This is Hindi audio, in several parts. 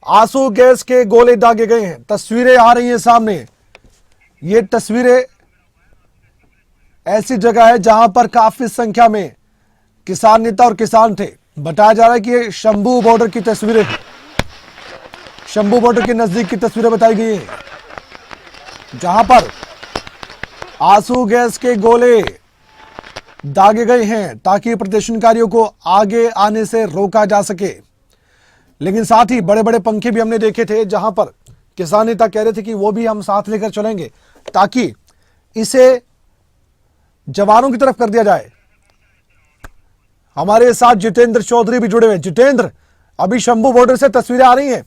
आंसू गैस के गोले दागे गए हैं। तस्वीरें आ रही हैं सामने। ये तस्वीरें ऐसी जगह है जहां पर काफी संख्या में किसान नेता और किसान थे। बताया जा रहा है कि ये शंभू बॉर्डर की तस्वीरें हैं। शंभू बॉर्डर के नजदीक की तस्वीरें बताई गई हैं जहां पर आंसू गैस के गोले दागे गए हैं ताकि प्रदर्शनकारियों को आगे आने से रोका जा सके। लेकिन साथ ही बड़े बड़े पंखे भी हमने देखे थे जहां पर किसान नेता कह रहे थे कि वो भी हम साथ लेकर चलेंगे ताकि इसे जवानों की तरफ कर दिया जाए। हमारे साथ जितेंद्र चौधरी भी जुड़े हुए। जितेंद्र, अभी शंभू बॉर्डर से तस्वीरें आ रही हैं,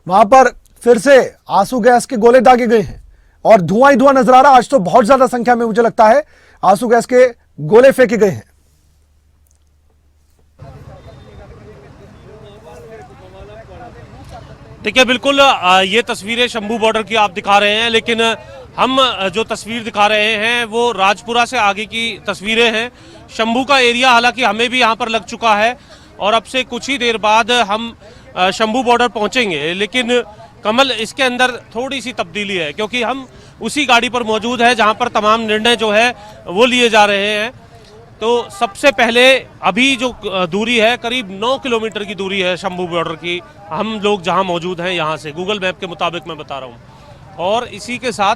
वहां पर फिर से आंसू गैस के गोले दागे गए हैं और धुआं ही धुआं नजर आ रहा है। आज तो बहुत ज्यादा संख्या में मुझे लगता है आंसू गैस के गोले फेंके गए हैं। देखिए, बिल्कुल ये तस्वीरें शंभू बॉर्डर की आप दिखा रहे हैं, लेकिन हम जो तस्वीर दिखा रहे हैं वो राजपुरा से आगे की तस्वीरें हैं। शंभू का एरिया हालांकि हमें भी यहाँ पर लग चुका है और अब से कुछ ही देर बाद हम शंभू बॉर्डर पहुँचेंगे। लेकिन कमल, इसके अंदर थोड़ी सी तब्दीली है क्योंकि हम उसी गाड़ी पर मौजूद है जहाँ पर तमाम निर्णय जो है वो लिए जा रहे हैं। तो सबसे पहले अभी जो दूरी है करीब 9 किलोमीटर की दूरी है शंभू बॉर्डर की, हम लोग जहां मौजूद हैं यहाँ से, गूगल मैप के मुताबिक मैं बता रहा हूँ। और इसी के साथ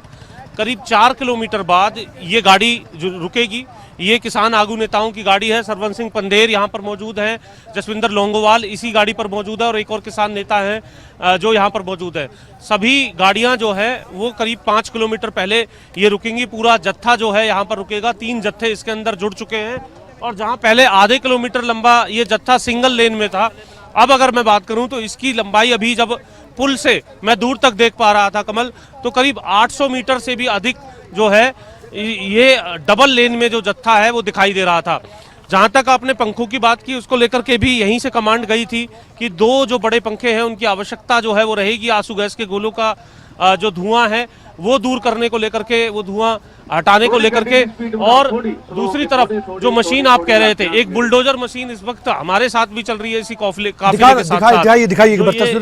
करीब 4 किलोमीटर बाद ये गाड़ी जो रुकेगी, ये किसान आगू नेताओं की गाड़ी है। सरवन सिंह पंदेर यहाँ पर मौजूद हैं, जसविंदर लोंगोवाल इसी गाड़ी पर मौजूद है और एक और किसान नेता हैं जो यहाँ पर मौजूद है। सभी गाड़ियाँ जो है वो करीब 5 किलोमीटर पहले ये रुकेंगी। पूरा जत्था जो है यहाँ पर रुकेगा। 3 जत्थे इसके अंदर जुड़ चुके हैं और जहाँ पहले आधे किलोमीटर लंबा ये जत्था सिंगल लेन में था, अब अगर मैं बात करूँ तो इसकी लंबाई अभी जब पुल से मैं दूर तक देख पा रहा था कमल, तो करीब 800 मीटर से भी अधिक जो है ये डबल लेन में जो जत्था है वो दिखाई दे रहा था। जहां तक आपने पंखों की बात की, उसको लेकर के भी यहीं से कमांड गई थी कि 2 जो बड़े पंखे हैं उनकी आवश्यकता जो है वो रहेगी। आंसू गैस के गोलों का जो धुआं है वो दूर करने को लेकर के, वो धुआं हटाने को लेकर के। और दूसरी तरफ जो मशीन आप कह रहे थे, एक बुलडोजर मशीन इस वक्त हमारे साथ भी चल रही है इसी काफिले के साथ।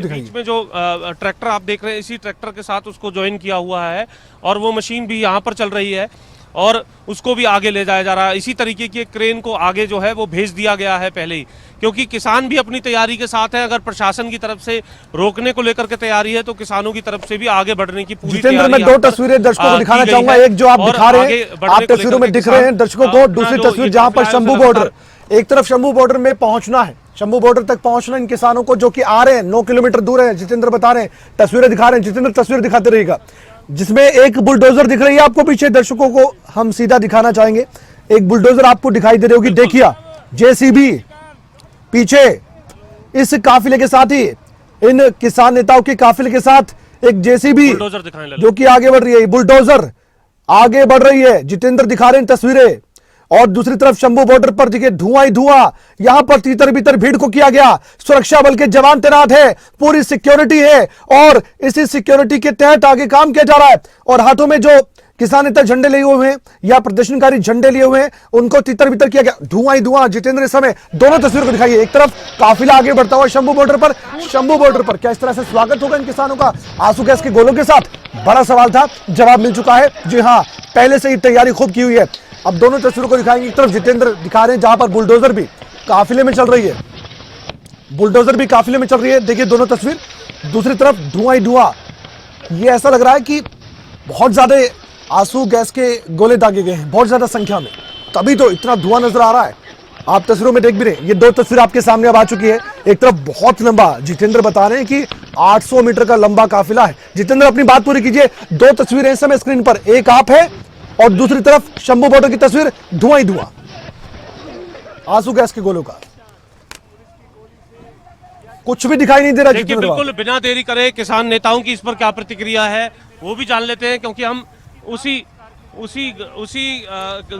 बीच में जो ट्रैक्टर आप देख रहे हैं, इसी ट्रैक्टर के साथ उसको ज्वाइन किया हुआ है और वो मशीन भी यहाँ पर चल रही है और उसको भी आगे ले जाया जा रहा है। इसी तरीके की एक क्रेन को आगे जो है वो भेज दिया गया है पहले ही, क्योंकि किसान भी अपनी तैयारी के साथ है। अगर प्रशासन की तरफ से रोकने को लेकर के तैयारी है तो किसानों की तरफ से भी आगे बढ़ने की पूरी तैयारी। मैं 2 तस्वीरें दर्शकों को दिखाना चाहूंगा। एक जो आप दिखा रहे हैं, आप तस्वीरों में दिख रहे हैं दर्शकों को, दूसरी तस्वीर जहां पर शंभू बॉर्डर, एक तरफ शंभू बॉर्डर में पहुंचना है, शंभू बॉर्डर तक पहुंचना इन किसानों को जो कि आ रहे हैं 9 किलोमीटर दूर है। जितेंद्र बता रहे हैं, तस्वीरें दिखा रहे हैं। जितेंद्र तस्वीर दिखाते रहिएगा, जिसमें एक बुलडोजर दिख रही है आपको पीछे। दर्शकों को हम सीधा दिखाना चाहेंगे, एक बुलडोजर आपको दिखाई दे रही होगी, देखिए जेसीबी पीछे इस काफिले के साथ ही, इन किसान नेताओं के काफिले के साथ एक जेसीबी जो कि आगे बढ़ रही है, बुलडोजर आगे बढ़ रही है। जितेंद्र दिखा रहे हैं तस्वीरें। और दूसरी तरफ शंभू बॉर्डर पर देखिए धुआं ही धुआं, यहां पर तीतर भीतर भीड़ को किया गया। सुरक्षा बल के जवान तैनात है, पूरी सिक्योरिटी है और इसी सिक्योरिटी के तहत आगे काम किया जा रहा है। और हाथों में जो किसान नेता झंडे लिए हुए हैं या प्रदर्शनकारी झंडे लिए हुए हैं, उनको तीतर भीतर किया गया। धुआं ही धुआं। जितेंद्र इस समय दोनों तस्वीरों को दिखाइए। एक तरफ काफिला आगे बढ़ता हुआ शंभू बॉर्डर पर, शंभू बॉर्डर पर क्या इस तरह से स्वागत होगा इन किसानों का आंसू गैस के गोलों के साथ? बड़ा सवाल था, जवाब मिल चुका है। जी हाँ, पहले से ही तैयारी खूब की हुई है। अब दोनों तस्वीरों को दिखाएंगे। एक तरफ जितेंद्र दिखा रहे हैं जहां पर बुलडोजर भी काफिले में चल रही है, बुलडोजर भी काफिले में चल रही है, देखिए दोनों तस्वीर। दूसरी तरफ धुआं ही धुआं। ये ऐसा लग रहा है कि बहुत ज्यादा आंसू गैस के गोले दागे गए हैं, बहुत ज्यादा संख्या में, तभी तो इतना धुआं नजर आ रहा है। आप तस्वीरों में देख भी रहे हैं, ये 2 तस्वीर आपके सामने अब आ चुकी है। एक तरफ बहुत लंबा, जितेंद्र बता रहे हैं कि 800 मीटर का लंबा काफिला है। जितेंद्र अपनी बात पूरी कीजिए। 2 तस्वीरें इस समय स्क्रीन पर, एक आप है और दूसरी तरफ शंभू बॉर्डर की तस्वीर, धुआं ही धुआं आंसू गैस के गोलों का। कुछ भी दिखाई नहीं दे रहा। देखिए, बिल्कुल बिना देरी करे किसान नेताओं की इस पर क्या प्रतिक्रिया है वो भी जान लेते हैं, क्योंकि हम उसी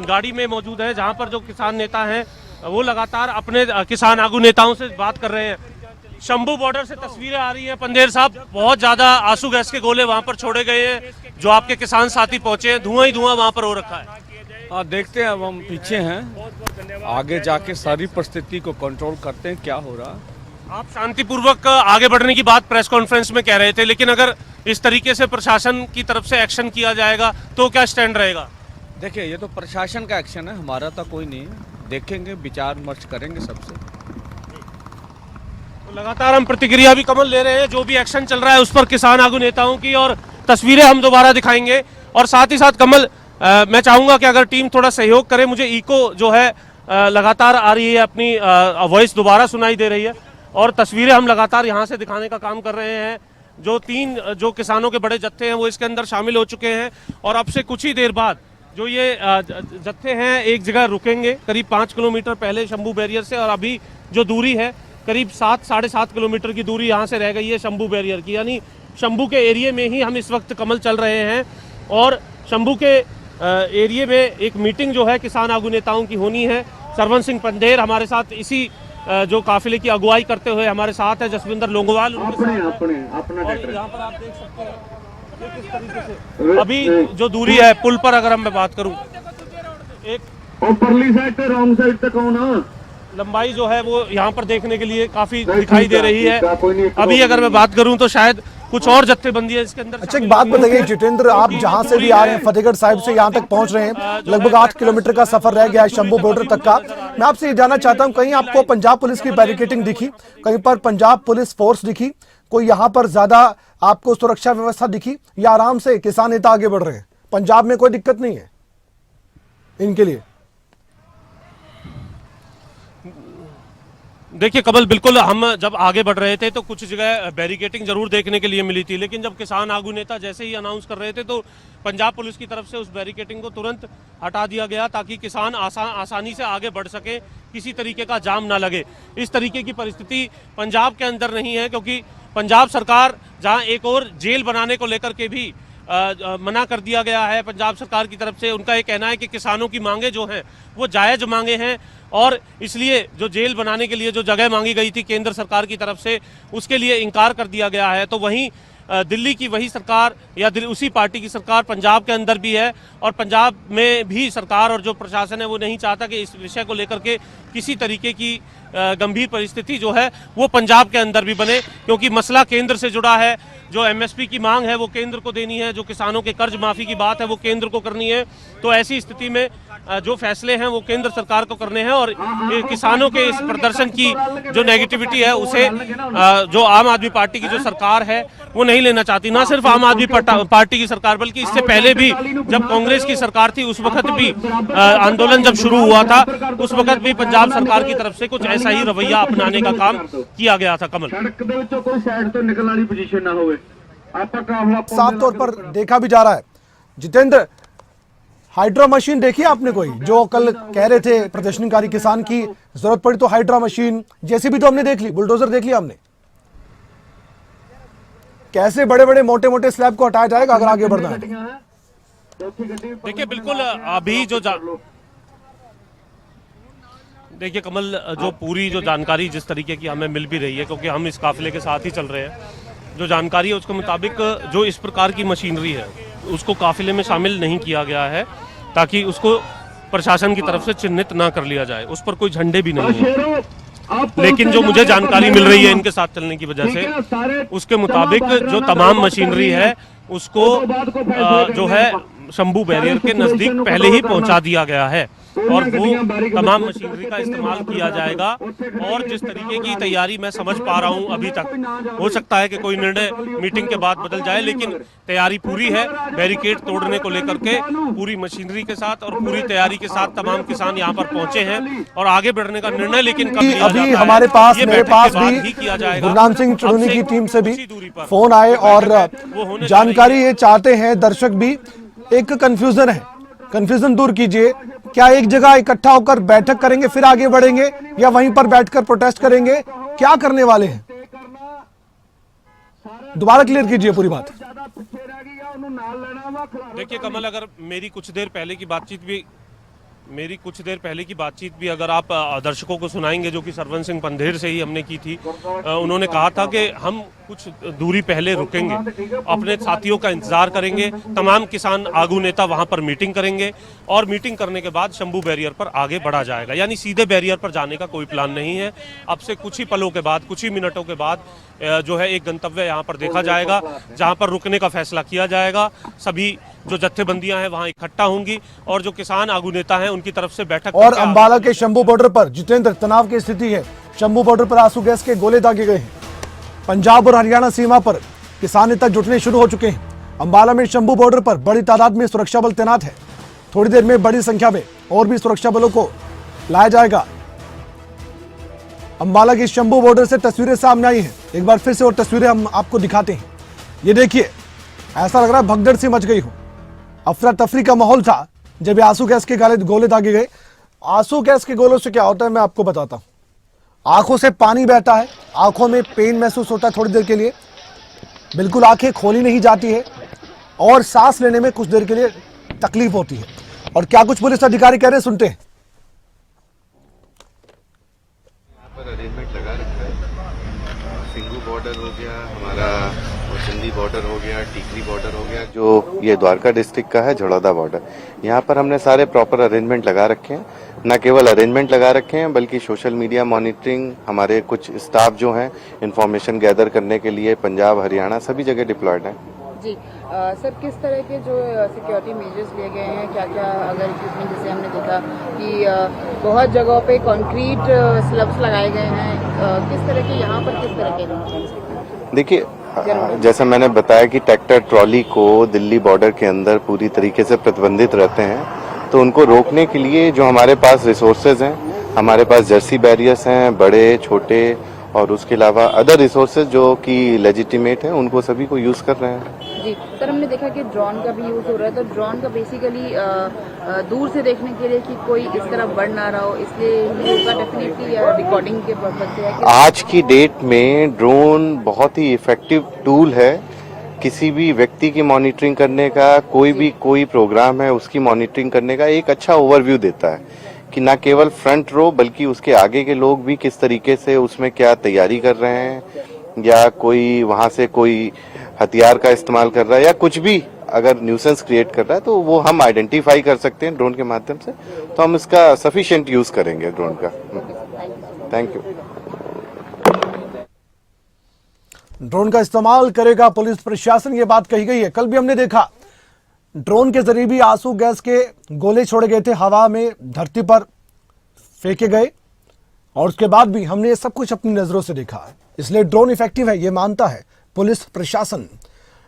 गाड़ी में मौजूद है जहां पर जो किसान नेता हैं वो लगातार अपने किसान आगू नेताओं से बात कर रहे हैं। शंभू बॉर्डर से तस्वीरें आ रही हैं पंदेर साहब, बहुत ज्यादा आंसू गैस के गोले वहां पर छोड़े गए हैं। जो आपके किसान साथी पहुंचे हैं, धुआं ही धुआं वहां पर हो रखा है। देखते हैं, अब हम पीछे हैं, आगे जाके सारी परिस्थिति को कंट्रोल करते हैं क्या हो रहा। आप शांतिपूर्वक आगे बढ़ने की बात प्रेस कॉन्फ्रेंस में कह रहे थे, लेकिन अगर इस तरीके से प्रशासन की तरफ से एक्शन किया जाएगा तो क्या स्टैंड रहेगा? देखिए, ये तो प्रशासन का एक्शन है, हमारा तो कोई नहीं है। देखेंगे, विचार विमर्श करेंगे सबसे। तो लगातार हम प्रतिक्रिया भी कमल ले रहे हैं, जो भी एक्शन चल रहा है उस पर किसान आगू नेताओं की, और तस्वीरें हम दोबारा दिखाएंगे। और साथ ही साथ कमल, मैं चाहूंगा कि अगर टीम थोड़ा सहयोग करे, मुझे इको जो है लगातार आ रही है, अपनी वॉइस दोबारा सुनाई दे रही है, और तस्वीरें हम लगातार यहाँ से दिखाने का काम कर रहे हैं। जो जो किसानों के बड़े जत्थे हैं वो इसके अंदर शामिल हो चुके हैं, और अब से कुछ ही देर बाद जो ये जत्थे हैं एक जगह रुकेंगे, करीब 5 किलोमीटर पहले शंभू बैरियर से, और अभी जो दूरी है करीब 7-7.5 किलोमीटर की दूरी यहाँ से रह गई है शंभू बैरियर की, यानी शंभू के एरिए में ही हम इस वक्त कमल चल रहे हैं। और शंभू के एरिए में एक मीटिंग जो है किसान आगू नेताओं की होनी है। सरवन सिंह पंधेर हमारे साथ इसी जो काफिले की अगुवाई करते हुए हमारे साथ है, जसविंदर लोंगोवाल उनके साथ है। और यहाँ पर आप देख सकते हैं ये किस तरीके से अभी जो दूरी है पुल पर, अगर मैं बात करूं, एक परली साइड से रॉन्ग साइड तक होना लंबाई जो है वो यहाँ पर देखने के लिए काफी दिखाई दे रही है। अभी अगर मैं बात करूं तो शायद कुछ और जत्थेबंदी है इसके अंदर। अच्छा, एक बात बताइए जितेंद्र, आप जहां से भी आ रहे हैं, फतेहगढ़ साहिब से यहाँ तक पहुंच रहे हैं, लगभग 8 किलोमीटर का सफर रह गया है शंभू बॉर्डर तक का। मैं आपसे ये जानना चाहता हूं, कहीं आपको पंजाब पुलिस की बैरिकेडिंग दिखी, कहीं पर पंजाब पुलिस फोर्स दिखी, कोई यहाँ पर ज्यादा आपको सुरक्षा व्यवस्था दिखी, या आराम से किसान नेता आगे बढ़ रहे हैं? पंजाब में कोई दिक्कत नहीं है इनके लिए? देखिए कमल, बिल्कुल हम जब आगे बढ़ रहे थे तो कुछ जगह बैरिकेटिंग जरूर देखने के लिए मिली थी, लेकिन जब किसान आगू नेता जैसे ही अनाउंस कर रहे थे तो पंजाब पुलिस की तरफ से उस बैरिकेटिंग को तुरंत हटा दिया गया, ताकि किसान आसानी से आगे बढ़ सके, किसी तरीके का जाम ना लगे। इस तरीके की परिस्थिति पंजाब के अंदर नहीं है, क्योंकि पंजाब सरकार जहां एक और जेल बनाने को लेकर के भी मना कर दिया गया है पंजाब सरकार की तरफ से। उनका ये कहना है कि किसानों की मांगे जो हैं वो जायज मांगे हैं, और इसलिए जो जेल बनाने के लिए जो जगह मांगी गई थी केंद्र सरकार की तरफ से, उसके लिए इनकार कर दिया गया है। तो वहीं दिल्ली की वही सरकार या उसी पार्टी की सरकार पंजाब के अंदर भी है, और पंजाब में भी सरकार और जो प्रशासन है वो नहीं चाहता कि इस विषय को लेकर के किसी तरीके की गंभीर परिस्थिति जो है वो पंजाब के अंदर भी बने, क्योंकि मसला केंद्र से जुड़ा है। जो एमएसपी की मांग है वो केंद्र को देनी है, जो किसानों के कर्ज माफी की बात है वो केंद्र को करनी है। तो ऐसी स्थिति में जो फैसले हैं वो केंद्र सरकार को करने हैं, और किसानों के इस प्रदर्शन की जो नेगेटिविटी है उसे जो आम आदमी पार्टी की जो सरकार है वो नहीं लेना चाहती। ना सिर्फ आम आदमी पार्टी की सरकार, बल्कि इससे पहले भी जब कांग्रेस की सरकार थी उस वक्त भी आंदोलन जब शुरू हुआ था, उस वक्त भी पंजाब सरकार की तरफ से कुछ ऐसा ही रवैया अपनाने का काम किया गया था। कमल, साफ तौर पर देखा भी जा रहा है। जितेंद्र, हाइड्रा मशीन देखी आपने कोई? जो कल कह रहे थे प्रदर्शनकारी किसान की जरूरत पड़ी तो हाइड्रा मशीन, जेसीबी तो हमने देख ली, बुलडोजर देख लिया हमने। कैसे बड़े बड़े मोटे मोटे स्लैब को हटाया जाएगा अगर आगे बढ़ना है? देखिए बिल्कुल, अभी जो देखिए कमल, जो पूरी जो जानकारी जिस तरीके की हमें मिल भी रही है, क्योंकि हम इस काफिले के साथ ही चल रहे हैं, जो जानकारी है उसके मुताबिक जो इस प्रकार की मशीनरी है उसको काफिले में शामिल नहीं किया गया है, ताकि उसको प्रशासन की तरफ से चिन्हित ना कर लिया जाए। उस पर कोई झंडे भी नहीं है, लेकिन जो मुझे जानकारी मिल रही है इनके साथ चलने की वजह से, उसके मुताबिक जो तमाम मशीनरी है उसको जो है शंभू बैरियर के नजदीक पहले ही पहुंचा दिया गया है, और वो तमाम मशीनरी का इस्तेमाल किया जाएगा। और जिस तरीके की तैयारी मैं समझ पा रहा हूं अभी तक, हो सकता है कि कोई निर्णय मीटिंग के बाद बदल जाए, लेकिन तैयारी पूरी है। बैरिकेड तोड़ने को लेकर के पूरी मशीनरी के साथ और पूरी तैयारी के साथ तमाम किसान यहाँ पर पहुंचे हैं, और आगे बढ़ने का निर्णय लेकिन अभी हमारे पास मेरे पास भी गुरनाम सिंह चुड़ूनी की टीम से भी फोन आए, और जानकारी ये चाहते हैं दर्शक भी, एक कंफ्यूजन है, कंफ्यूजन दूर कीजिए। क्या एक जगह इकट्ठा होकर बैठक करेंगे फिर आगे बढ़ेंगे, या वहीं पर बैठकर प्रोटेस्ट करेंगे? क्या करने वाले हैं? दोबारा क्लियर कीजिए पूरी बात। देखिए कमल, अगर मेरी कुछ देर पहले की बातचीत भी मेरी कुछ देर पहले की बातचीत भी अगर आप दर्शकों को सुनाएंगे, जो कि सरवन सिंह पंधेर से ही हमने की थी, उन्होंने कहा था कि हम कुछ दूरी पहले रुकेंगे, अपने साथियों का इंतजार करेंगे, तमाम किसान आगू नेता वहां पर मीटिंग करेंगे और मीटिंग करने के बाद शंभू बैरियर पर आगे बढ़ा जाएगा। यानी सीधे बैरियर पर जाने का कोई प्लान नहीं है। अब से कुछ ही पलों के बाद, कुछ ही मिनटों के बाद जो है एक गंतव्य यहाँ पर देखा जाएगा, जहाँ पर रुकने का फैसला किया जाएगा। सभी जो जत्थेबंदियां हैं वहां इकट्ठा होंगी और जो किसान आगू नेता हैं उनकी तरफ से बैठक। और अंबाला के शंभू बॉर्डर पर जितेंद्र, तनाव की स्थिति है। शंभू बॉर्डर पर आंसू गैस के गोले दागे गए हैं। पंजाब और हरियाणा सीमा पर किसान नेता जुटने शुरू हो चुके हैं। अंबाला में शंभू बॉर्डर पर बड़ी तादाद में सुरक्षा बल तैनात है। थोड़ी देर में बड़ी संख्या में और भी सुरक्षा बलों को लाया जाएगा। अंबाला की शंभू बॉर्डर से तस्वीरें सामने आई हैं। एक बार फिर से और तस्वीरें हम आपको दिखाते हैं। ये देखिए, ऐसा लग रहा है भगदड़ सी मच गई हो। अफरा तफरी का माहौल था जब आंसू गैस के गोले दागे गए। आंसू गैस के गोलों से क्या होता है मैं आपको बताता हूं। आंखों से पानी बहता है, आंखों में पेन महसूस होता है थोड़ी देर के लिए, बिल्कुल आंखें खोली नहीं जाती है और सांस लेने में कुछ देर के लिए तकलीफ होती है। और क्या कुछ पुलिस अधिकारी कह रहे हैं, सुनते हैं। अरेंजमेंट लगा रखा है। सिंगू बॉर्डर हो गया, हमारा सिंधी बॉर्डर हो गया, टीकरी बॉर्डर हो गया, जो ये द्वारका डिस्ट्रिक्ट का है झड़ौदा बॉर्डर। यहाँ पर हमने सारे प्रॉपर अरेंजमेंट लगा रखे हैं। न केवल अरेंजमेंट लगा रखे हैं बल्कि सोशल मीडिया मॉनिटरिंग, हमारे कुछ स्टाफ जो हैं इंफॉर्मेशन गैदर करने के लिए पंजाब हरियाणा सभी जगह डिप्लॉयड हैं। जी सर, किस तरह के जो सिक्योरिटी मेजर्स लिए गए हैं, क्या क्या अगर इसमें जैसे हमने देखा कि बहुत जगहों पे कंक्रीट स्लब्स लगाए गए हैं, किस तरह के यहाँ पर किस तरह के? देखिए, जैसा मैंने बताया कि ट्रैक्टर ट्रॉली को दिल्ली बॉर्डर के अंदर पूरी तरीके से प्रतिबंधित रहते हैं, तो उनको रोकने के लिए जो हमारे पास रिसोर्सेज हैं, हमारे पास जर्सी बैरियर्स हैं, बड़े छोटे, और उसके अलावा अदर रिसोर्सेज जो कि लेजिटिमेट हैं, उनको सभी को यूज कर रहे हैं। जी सर, हमने देखा कि ड्रोन का भी यूज हो रहा है, तो ड्रोन का बेसिकली दूर से देखने के लिए कि कोई इस तरह बढ़ ना रहा हो, इसलिए होगा डेफिनेटली रिकॉर्डिंग के पर्पज से है। आज की डेट में ड्रोन बहुत ही इफेक्टिव टूल है किसी भी व्यक्ति की मॉनिटरिंग करने का, कोई प्रोग्राम है उसकी मॉनिटरिंग करने का एक अच्छा ओवरव्यू देता है कि न केवल फ्रंट रो बल्कि उसके आगे के लोग भी किस तरीके से उसमें क्या तैयारी कर रहे हैं, या कोई वहां से कोई हथियार का इस्तेमाल कर रहा है या कुछ भी अगर न्यूसेंस क्रिएट कर रहा है, तो वो हम आइडेंटिफाई कर सकते हैं ड्रोन के माध्यम से। तो हम इसका सफिशिएंट यूज करेंगे ड्रोन का। Thank you. ड्रोन का इस्तेमाल करेगा पुलिस प्रशासन, ये बात कही गई है। कल भी हमने देखा ड्रोन के जरिए भी आंसू गैस के गोले छोड़े गए थे, हवा में धरती पर फेंके गए, और उसके बाद भी हमने ये सब कुछ अपनी नजरों से देखा है। इसलिए ड्रोन इफेक्टिव है, ये मानता है पुलिस प्रशासन।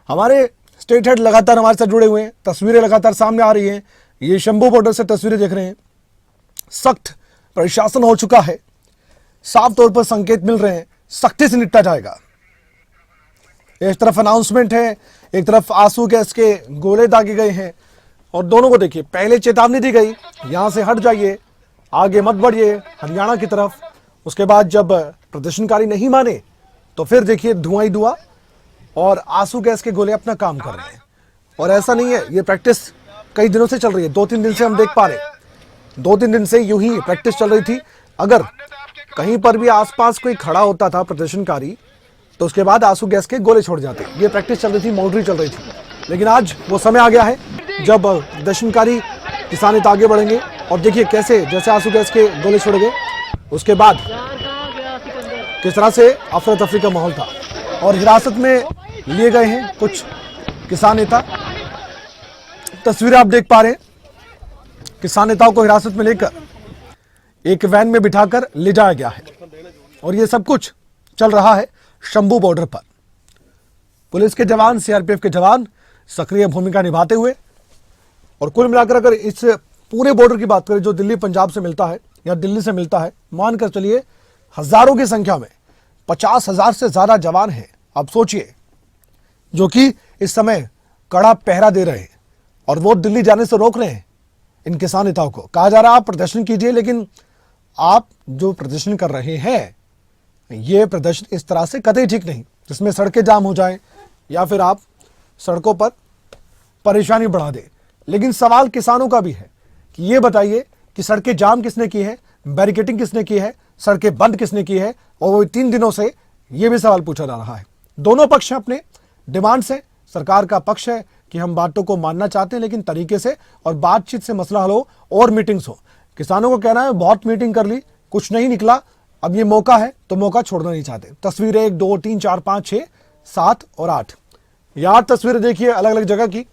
हमारे स्टेट हेड लगातार हमारे साथ जुड़े हुए हैं, तस्वीरें लगातार सामने आ रही हैं। ये शंभू बॉर्डर से तस्वीरें देख रहे हैं। सख्त प्रशासन हो चुका है, साफ तौर पर संकेत मिल रहे हैं, सख्ती से निपटा जाएगा। एक तरफ अनाउंसमेंट है, एक तरफ आंसू गैस के गोले दागे गए हैं, और दोनों को देखिए, पहले चेतावनी दी गई यहां से हट जाइए, आगे मत बढ़िए हरियाणा की तरफ। उसके बाद जब प्रदर्शनकारी नहीं माने तो फिर देखिए धुआं ही धुआं, और आंसू गैस के गोले अपना काम कर रहे हैं। और ऐसा नहीं है, ये प्रैक्टिस कई दिनों से चल रही है, 2-3 दिन से हम देख पा रहे हैं। 2-3 दिन से यूं ही प्रैक्टिस चल रही थी। अगर कहीं पर भी आसपास कोई खड़ा होता था प्रदर्शनकारी, तो उसके बाद आंसू गैस के गोले छोड़ जाते। ये प्रैक्टिस चल रही थी, मॉनिटरिंग चल रही थी। लेकिन आज वो समय आ गया है जब प्रदर्शनकारी किसान नेता आगे बढ़ेंगे, और देखिए कैसे, जैसे आंसू गैस के गोले छोड़े गए उसके बाद किस तरह से अफरा तफरी का माहौल था, और हिरासत में लिए गए हैं कुछ किसान नेता। तस्वीरें आप देख पा रहे हैं, किसान नेताओं को हिरासत में लेकर एक वैन में बिठाकर ले जाया गया है, और ये सब कुछ चल रहा है शंभू बॉर्डर पर। पुलिस के जवान, सीआरपीएफ के जवान सक्रिय भूमिका निभाते हुए, और कुल मिलाकर अगर इस पूरे बॉर्डर की बात करें जो दिल्ली पंजाब से मिलता है या दिल्ली से मिलता है, मानकर चलिए हजारों की संख्या में 50,000 से ज्यादा जवान हैं। अब सोचिए, जो कि इस समय कड़ा पहरा दे रहे हैं, और वो दिल्ली जाने से रोक रहे हैं इन किसान नेताओं को। कहा जा रहा है आप प्रदर्शन कीजिए, लेकिन आप जो प्रदर्शन कर रहे हैं ये प्रदर्शन इस तरह से कतई ठीक नहीं, जिसमें सड़कें जाम हो जाएं या फिर आप सड़कों पर परेशानी बढ़ा दें। लेकिन सवाल किसानों का भी है कि ये बताइए कि सड़कें जाम किसने की है, बैरिकेटिंग किसने की है, सड़कें बंद किसने की है, और वो 3 दिनों से ये भी सवाल पूछा जा रहा है। दोनों पक्ष हैं अपने डिमांड से। सरकार का पक्ष है कि हम बातों को मानना चाहते हैं लेकिन तरीके से, और बातचीत से मसला हल हो और मीटिंग्स हो। किसानों को कहना है बहुत मीटिंग कर ली, कुछ नहीं निकला, अब ये मौका है तो मौका छोड़ना नहीं चाहते। तस्वीरें 1 2 3 4 5 6 7 और 8, ये 8 तस्वीरें देखिए अलग अलग जगह की,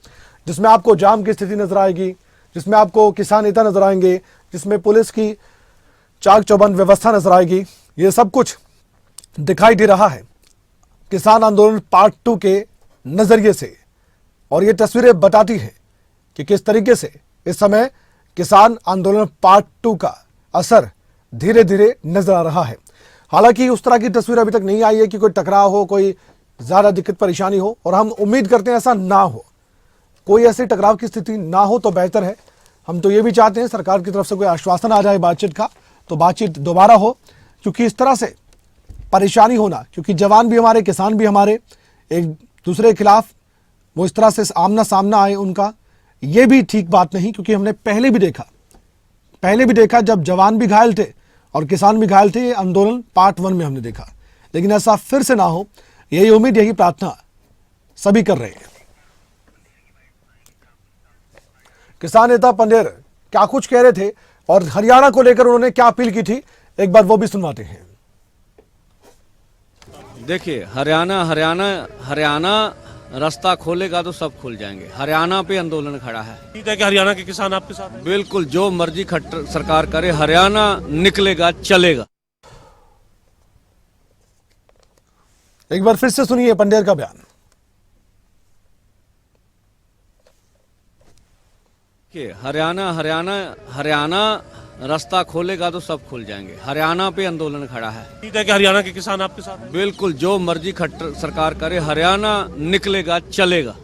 जिसमें आपको जाम की स्थिति नजर आएगी, जिसमें आपको किसान नेता नजर आएंगे, जिसमें पुलिस की चाक चौबंद व्यवस्था नजर आएगी। ये सब कुछ दिखाई दे रहा है किसान आंदोलन पार्ट 2 के नजरिए से, और ये तस्वीरें बताती हैं कि किस तरीके से इस समय किसान आंदोलन पार्ट 2 का असर धीरे धीरे नजर आ रहा है। हालांकि उस तरह की तस्वीर अभी तक नहीं आई है कि कोई टकराव हो, कोई ज्यादा दिक्कत परेशानी हो, और हम उम्मीद करते हैं ऐसा ना हो, कोई ऐसे टकराव की स्थिति ना हो तो बेहतर है। हम तो ये भी चाहते हैं सरकार की तरफ से कोई आश्वासन आ जाए बातचीत का, तो बातचीत दोबारा हो, क्योंकि इस तरह से परेशानी होना, क्योंकि जवान भी हमारे, किसान भी हमारे, एक दूसरे के खिलाफ वो इस तरह से आमना सामना आए उनका, ये भी ठीक बात नहीं। क्योंकि हमने पहले भी देखा जब जवान भी घायल थे और किसान भी घायल थे, ये आंदोलन पार्ट 1 में हमने देखा। लेकिन ऐसा फिर से ना हो, यही उम्मीद, यही प्रार्थना सभी कर रहे हैं। किसान नेता पंडेर क्या कुछ कह रहे थे और हरियाणा को लेकर उन्होंने क्या अपील की थी, एक बार वो भी सुनवाते हैं। देखिए, हरियाणा रास्ता खोलेगा तो सब खुल जाएंगे। हरियाणा पे आंदोलन खड़ा है। उम्मीद है कि हरियाणा के किसान आपके साथ हैं। बिल्कुल, जो मर्जी खट्टर सरकार करे, हरियाणा निकलेगा, चलेगा। एक बार फिर से सुनिए पंडेर का बयान। कि हरियाणा रास्ता खोलेगा तो सब खुल जाएंगे। हरियाणा पे आंदोलन खड़ा है। उम्मीद है कि हरियाणा के किसान आपके साथ हैं। बिल्कुल, जो मर्जी खट्टर सरकार करे, हरियाणा निकलेगा, चलेगा।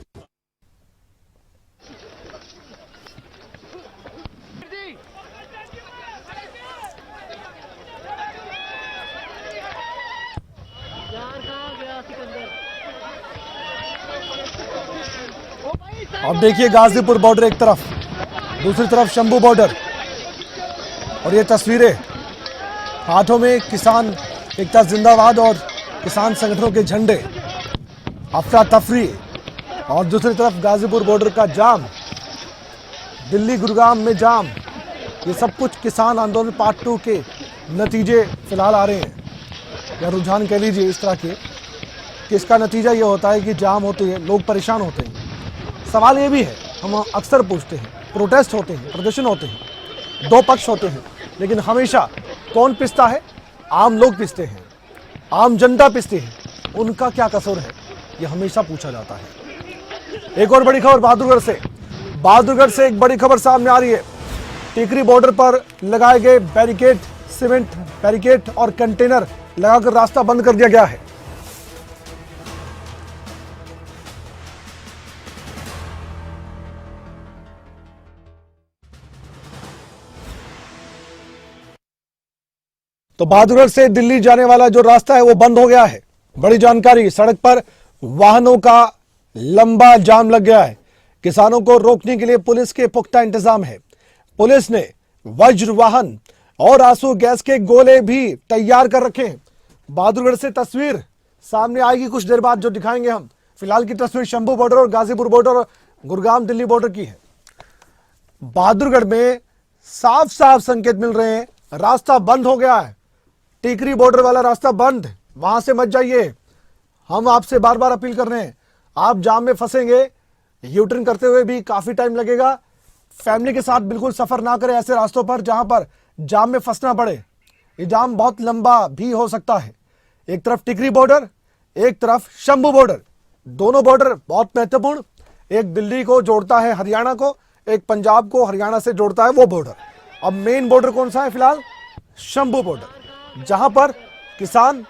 अब देखिए गाजीपुर बॉर्डर एक तरफ, दूसरी तरफ शंभू बॉर्डर, और ये तस्वीरें, हाथों में किसान एकता जिंदाबाद और किसान संगठनों के झंडे, अफरा तफरी, और दूसरी तरफ गाजीपुर बॉर्डर का जाम, दिल्ली गुरुग्राम में जाम। ये सब कुछ किसान आंदोलन पार्ट 2 के नतीजे फिलहाल आ रहे हैं, या रुझान कह लीजिए इस तरह के, कि इसका नतीजा ये होता है कि जाम होते हैं, लोग परेशान होते हैं। सवाल ये भी है, हम अक्सर पूछते हैं, प्रोटेस्ट होते हैं, प्रदर्शन होते हैं, 2 पक्ष होते हैं, लेकिन हमेशा कौन पिसता है? आम लोग पिसते हैं, आम जनता पिसती है। उनका क्या कसूर है, ये हमेशा पूछा जाता है। एक और बड़ी खबर बहादुरगढ़ से एक बड़ी खबर सामने आ रही है। टिकरी बॉर्डर पर लगाए गए बैरिकेड, सीमेंट बैरिकेड और कंटेनर लगाकर रास्ता बंद कर दिया गया है। तो बहादुरगढ़ से दिल्ली जाने वाला जो रास्ता है वो बंद हो गया है। बड़ी जानकारी, सड़क पर वाहनों का लंबा जाम लग गया है। किसानों को रोकने के लिए पुलिस के पुख्ता इंतजाम है। पुलिस ने वज्र वाहन और आंसू गैस के गोले भी तैयार कर रखे हैं। बहादुरगढ़ से तस्वीर सामने आएगी कुछ देर बाद, जो दिखाएंगे हम। फिलहाल की तस्वीर शंभू बॉर्डर और गाजीपुर बॉर्डर और गुरुग्राम दिल्ली बॉर्डर की है। बहादुरगढ़ में साफ साफ संकेत मिल रहे हैं, रास्ता बंद हो गया है। टिकरी बॉर्डर वाला रास्ता बंद, वहां से मत जाइए। हम आपसे बार बार अपील कर रहे हैं, आप जाम में फंसेंगे, यूटर्न करते हुए भी काफी टाइम लगेगा। फैमिली के साथ बिल्कुल सफर ना करें ऐसे रास्तों पर जहां पर जाम में फंसना पड़े। ये जाम बहुत लंबा भी हो सकता है। एक तरफ टिकरी बॉर्डर, एक तरफ शंभू बॉर्डर, दोनों बॉर्डर बहुत महत्वपूर्ण। एक दिल्ली को जोड़ता है हरियाणा को, एक पंजाब को हरियाणा से जोड़ता है वो बॉर्डर। अब मेन बॉर्डर कौन सा है? फिलहाल शंभू बॉर्डर, जहां पर किसान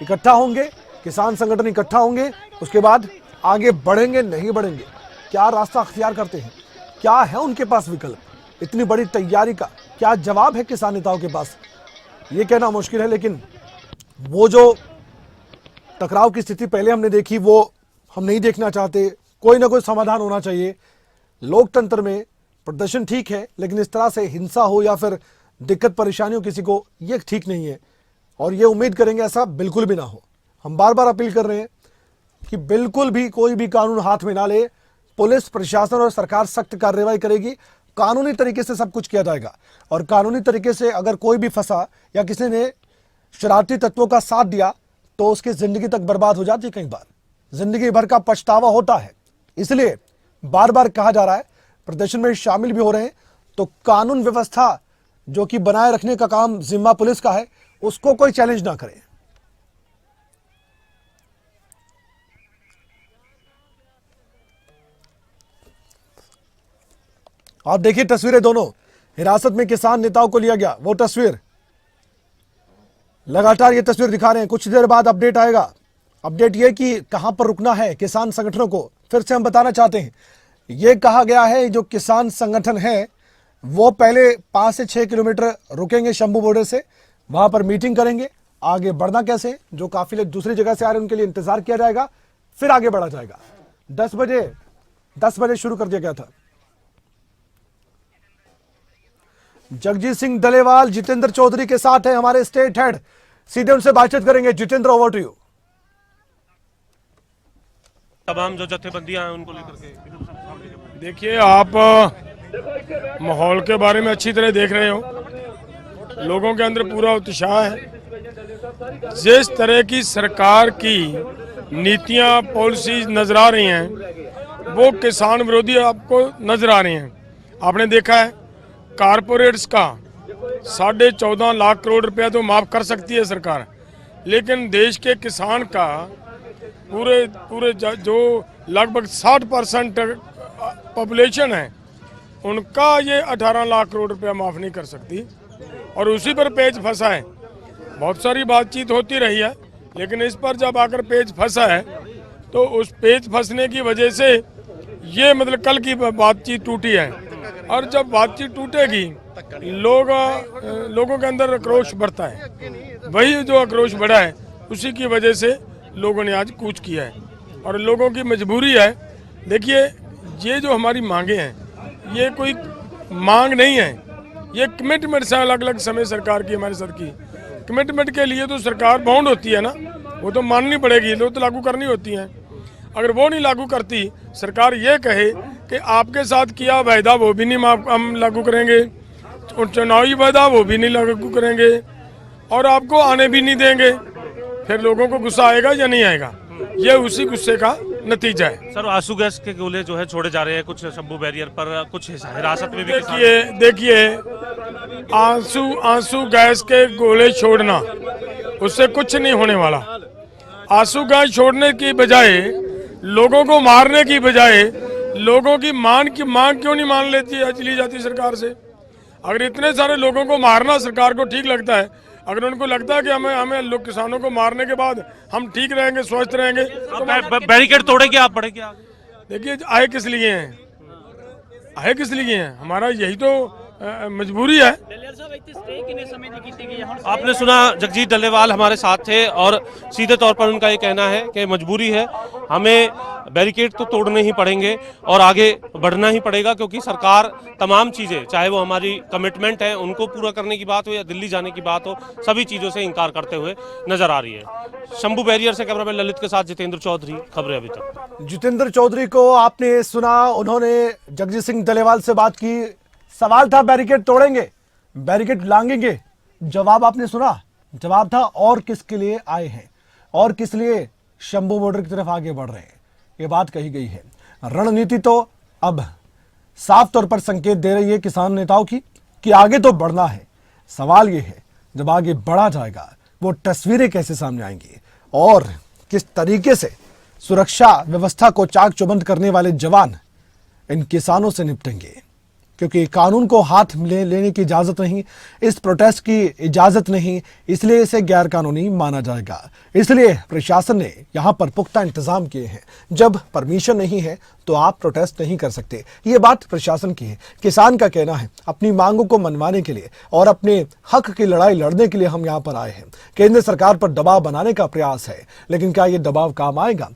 इकट्ठा होंगे, किसान संगठन इकट्ठा होंगे, उसके बाद आगे बढ़ेंगे नहीं बढ़ेंगे, क्या रास्ता अख्तियार करते हैं, क्या है उनके पास विकल्प, इतनी बड़ी तैयारी का क्या जवाब है किसान नेताओं के पास, ये कहना मुश्किल है। लेकिन वो जो टकराव की स्थिति पहले हमने देखी वो हम नहीं देखना चाहते। कोई ना कोई समाधान होना चाहिए। लोकतंत्र में प्रदर्शन ठीक है, लेकिन इस तरह से हिंसा हो या फिर दिक्कत परेशानी हो किसी को, ये ठीक नहीं है। और ये उम्मीद करेंगे ऐसा बिल्कुल भी ना हो। हम बार बार अपील कर रहे हैं कि बिल्कुल भी कोई भी कानून हाथ में ना ले। पुलिस प्रशासन और सरकार सख्त कार्रवाई करेगी, कानूनी तरीके से सब कुछ किया जाएगा। और कानूनी तरीके से अगर कोई भी फंसा या किसी ने शरारती तत्वों का साथ दिया तो उसकी जिंदगी तक बर्बाद हो जाती है। कई बार जिंदगी भर का पछतावा होता है। इसलिए बार बार कहा जा रहा है, प्रदर्शन में शामिल भी हो रहे हैं तो कानून व्यवस्था जो कि बनाए रखने का काम जिम्मा पुलिस का है, उसको कोई चैलेंज ना करे। आप देखिए तस्वीरें, दोनों हिरासत में किसान नेताओं को लिया गया, वो तस्वीर लगातार ये तस्वीर दिखा रहे हैं। कुछ देर बाद अपडेट आएगा। अपडेट ये कि कहां पर रुकना है किसान संगठनों को, फिर से हम बताना चाहते हैं। ये कहा गया है जो किसान संगठन है वो पहले 5 से 6 किलोमीटर रुकेंगे शंभू बॉर्डर से, वहां पर मीटिंग करेंगे। आगे बढ़ना कैसे, जो काफिले दूसरी जगह से आ रहे हैं उनके लिए इंतजार किया जाएगा, फिर आगे बढ़ा जाएगा। 10 बजे शुरू कर दिया गया था। जगजीत सिंह डलेवाल जितेंद्र चौधरी के साथ है हमारे स्टेट हेड, सीधे उनसे बातचीत करेंगे। Jitendra, over to you. तमाम जो जत्थेबंदियां हैं उनको लेकर के देखिए, आप माहौल के बारे में अच्छी तरह देख रहे हो, लोगों के अंदर पूरा उत्साह है। जिस तरह की सरकार की नीतियां पॉलिसीज नजर आ रही हैं वो किसान विरोधी आपको नजर आ रही हैं। आपने देखा है कारपोरेट्स का 14.5 लाख करोड़ रुपया तो माफ कर सकती है सरकार, लेकिन देश के किसान का पूरे जो लगभग 60% पॉपुलेशन है उनका ये 18 लाख करोड़ रुपया माफ नहीं कर सकती। और उसी पर पेच फंसा है। बहुत सारी बातचीत होती रही है, लेकिन इस पर जब आकर पेच फंसा है तो उस पेच फंसने की वजह से ये मतलब कल की बातचीत टूटी है। और जब बातचीत टूटेगी लोगों के अंदर आक्रोश बढ़ता है। वही जो आक्रोश बढ़ा है उसी की वजह से लोगों ने आज कूच किया है और लोगों की मजबूरी है। देखिए, ये जो हमारी मांगे हैं ये कोई मांग नहीं है, ये कमिटमेंट्स हैं अलग अलग समय सरकार की हमारे साथ की। कमिटमेंट के लिए तो सरकार बाउंड होती है ना, वो तो माननी पड़ेगी, वो तो लागू करनी होती हैं। अगर वो नहीं लागू करती, सरकार ये कहे कि आपके साथ किया वायदा वो भी नहीं हम लागू करेंगे, चुनावी वायदा वो भी नहीं लागू करेंगे और आपको आने भी नहीं देंगे, फिर लोगों को गुस्सा आएगा या नहीं आएगा? ये उसी गुस्से का नतीजा है। सर, आंसू गैस के गोले जो है छोड़े जा रहे हैं कुछ शंभू बैरियर पर, कुछ हिरासत में भी। देखिए, आंसू गैस के गोले छोड़ना उससे कुछ नहीं होने वाला। आंसू गैस छोड़ने की बजाय, लोगों को मारने की बजाय, लोगों की मांग क्यों नहीं मान ली जाती सरकार से? अगर इतने सारे लोगों को मारना सरकार को ठीक लगता है, अगर उनको लगता है कि हमें लोग किसानों को मारने के बाद हम ठीक रहेंगे, स्वस्थ रहेंगे, तो बैरिकेड तोड़ेंगे आप, बढ़ेंगे आगे। देखिए, आए किस लिए हैं? आए किस लिए हैं? हमारा यही तो मजबूरी है। आपने सुना, जगजीत डल्लेवाल हमारे साथ थे और सीधे तौर पर उनका ये कहना है कि मजबूरी है, हमें बैरिकेड तो तोड़ने ही पड़ेंगे और आगे बढ़ना ही पड़ेगा, क्योंकि सरकार तमाम चीज़ें, चाहे वो हमारी कमिटमेंट है उनको पूरा करने की बात हो या दिल्ली जाने की बात हो, सभी चीज़ों से इनकार करते हुए नजर आ रही है। शंभू बैरियर से कैमरामैन ललित के साथ जितेंद्र चौधरी, खबरें अभी तक। जितेंद्र चौधरी को आपने सुना, उन्होंने जगजीत सिंह डलेवाल से बात की। सवाल था बैरिकेड तोड़ेंगे, बैरिकेड लांघेंगे, जवाब आपने सुना। जवाब था और किसके लिए आए हैं और किस लिए शंभू बॉर्डर की तरफ आगे बढ़ रहे हैं, ये बात कही गई है। रणनीति तो अब साफ तौर पर संकेत दे रही है किसान नेताओं की कि आगे तो बढ़ना है। सवाल ये है, जब आगे बढ़ा जाएगा वो तस्वीरें कैसे सामने आएंगी और किस तरीके से सुरक्षा व्यवस्था को चाक चौबंद करने वाले जवान इन किसानों से निपटेंगे, क्योंकि कानून को हाथ में लेने की इजाजत नहीं, इस प्रोटेस्ट की इजाजत नहीं, इसलिए इसे गैर कानूनी माना जाएगा। इसलिए प्रशासन ने यहां पर पुख्ता इंतजाम किए हैं। जब परमिशन नहीं है तो आप प्रोटेस्ट नहीं कर सकते, ये बात प्रशासन की है। किसान का कहना है अपनी मांगों को मनवाने के लिए और अपने हक की लड़ाई लड़ने के लिए हम यहाँ पर आए हैं। केंद्र सरकार पर दबाव बनाने का प्रयास है, लेकिन क्या ये दबाव काम आएगा?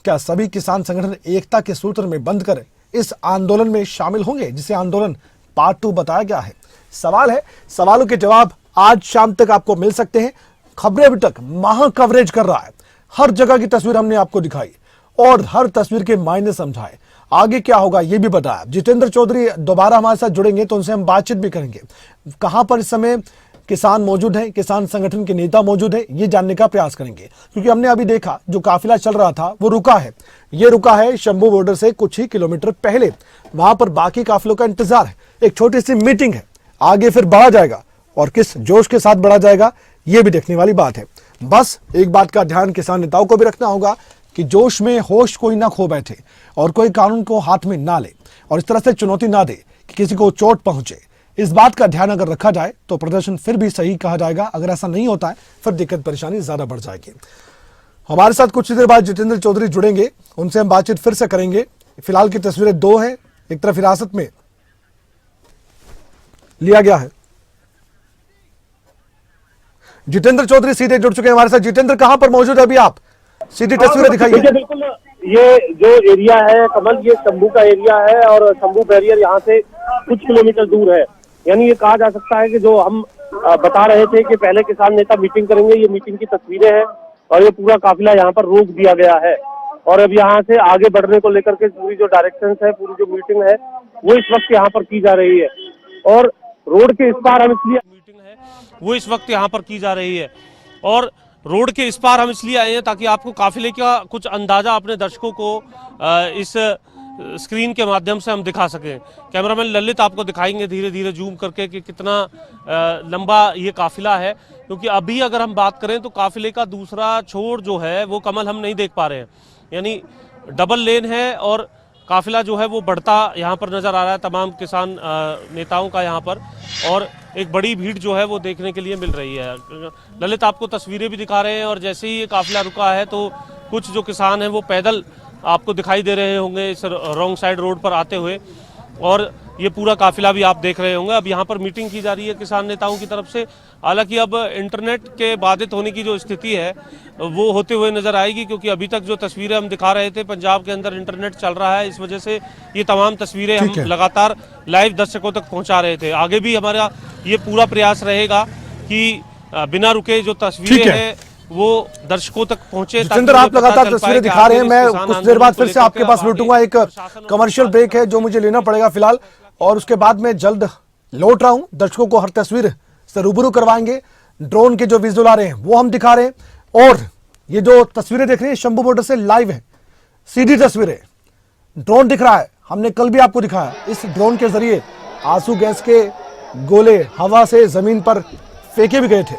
क्या सभी किसान संगठन एकता के सूत्र में बंधकर इस आंदोलन में शामिल होंगे, जिसे आंदोलन पार्ट 2 बताया गया है। सवाल है, सवालों के जवाब आज शाम तक आपको मिल सकते हैं। खबरें अभी तक महा कवरेज कर रहा है, हर जगह की तस्वीर हमने आपको दिखाई और हर तस्वीर के मायने समझाए। आगे क्या होगा ये भी बताया। जितेंद्र चौधरी दोबारा हमारे साथ जुड़ेंगे तो उनसे हम बातचीत भी करेंगे। कहां पर इस समय किसान मौजूद हैं, किसान संगठन के नेता मौजूद हैं, ये जानने का प्रयास करेंगे, क्योंकि हमने अभी देखा जो काफिला चल रहा था वो रुका है। ये रुका है शंभू बॉर्डर से कुछ ही किलोमीटर पहले। वहां पर बाकी काफिलों का इंतजार है। एक छोटी सी मीटिंग है, आगे फिर बढ़ा जाएगा और किस जोश के साथ बढ़ा जाएगा ये भी देखने वाली बात है। बस एक बात का ध्यान किसान नेताओं को भी रखना होगा कि जोश में होश कोई ना खो बैठे और कोई कानून को हाथ में ना ले और इस तरह से चुनौती ना दे कि किसी को चोट पहुंचे। इस बात का ध्यान अगर रखा जाए तो प्रदर्शन फिर भी सही कहा जाएगा। अगर ऐसा नहीं होता है फिर दिक्कत परेशानी ज्यादा बढ़ जाएगी। हमारे साथ कुछ देर बाद जितेंद्र चौधरी जुड़ेंगे, उनसे हम बातचीत फिर से करेंगे। फिलहाल की तस्वीरें दो हैं, एक तरफ हिरासत में लिया गया है। जितेंद्र चौधरी सीधे जुड़ चुके हैं हमारे साथ। जितेंद्र कहां पर मौजूद है अभी आप? सीधी तस्वीरें दिखाइए। बिल्कुल, ये जो एरिया है कमल, ये शंभू का एरिया है और शंभू बैरियर यहाँ से कुछ किलोमीटर दूर है। यानी ये कहा जा सकता है कि जो हम बता रहे थे कि पहले किसान नेता मीटिंग करेंगे, ये मीटिंग की तस्वीरें हैं और ये पूरा काफिला यहाँ पर रोक दिया गया है। और अब यहाँ से आगे बढ़ने को लेकर के पूरी जो डायरेक्शंस है, पूरी जो मीटिंग है वो इस वक्त यहाँ पर की जा रही है। और रोड के इस पार हम इसलिए मीटिंग है वो इस वक्त यहाँ पर की जा रही है और रोड के इस पार हम इसलिए आए हैं ताकि आपको काफिले का कुछ अंदाजा अपने दर्शकों को इस स्क्रीन के माध्यम से हम दिखा सकें। कैमरामैन ललित आपको दिखाएंगे धीरे धीरे जूम करके कि कितना लंबा ये काफिला है, क्योंकि अभी अगर हम बात करें तो काफिले का दूसरा छोर जो है वो कमल हम नहीं देख पा रहे हैं। यानी डबल लेन है और काफिला जो है वो बढ़ता यहाँ पर नजर आ रहा है तमाम किसान नेताओं का यहाँ पर, और एक बड़ी भीड़ जो है वो देखने के लिए मिल रही है। ललित आपको तस्वीरें भी दिखा रहे हैं और जैसे ही ये काफिला रुका है तो कुछ जो किसान हैं वो पैदल आपको दिखाई दे रहे होंगे इस रॉन्ग साइड रोड पर आते हुए, और ये पूरा काफिला भी आप देख रहे होंगे। अब यहाँ पर मीटिंग की जा रही है किसान नेताओं की तरफ से। हालांकि अब इंटरनेट के बाधित होने की जो स्थिति है वो होते हुए नजर आएगी, क्योंकि अभी तक जो तस्वीरें हम दिखा रहे थे पंजाब के अंदर इंटरनेट चल रहा है, इस वजह से ये तमाम तस्वीरें हम लगातार लाइव दर्शकों तक पहुंचा रहे थे। आगे भी हमारा ये पूरा प्रयास रहेगा कि बिना रुके जो तस्वीरें हैं वो दर्शकों तक पहुंचे। जितेंद्र, आप लगातार तस्वीरें दिखा रहे हैं, मैं कुछ देर बाद फिर से आपके पास लौटूंगा। एक कमर्शियल ब्रेक है जो मुझे लेना पड़ेगा फिलहाल, और उसके बाद मैं जल्द लौट रहा हूं। दर्शकों को हर तस्वीर से रूबरू करवाएंगे। ड्रोन के जो विजुअल आ रहे हैं वो हम दिखा रहे हैं, और ये जो तस्वीरें देख रहे हैं शंभू बॉर्डर से लाइव है, सीधी तस्वीरें। ड्रोन दिख रहा है, हमने कल भी आपको दिखाया। इस ड्रोन के जरिए आंसू गैस के गोले हवा से जमीन पर फेंके भी गए थे।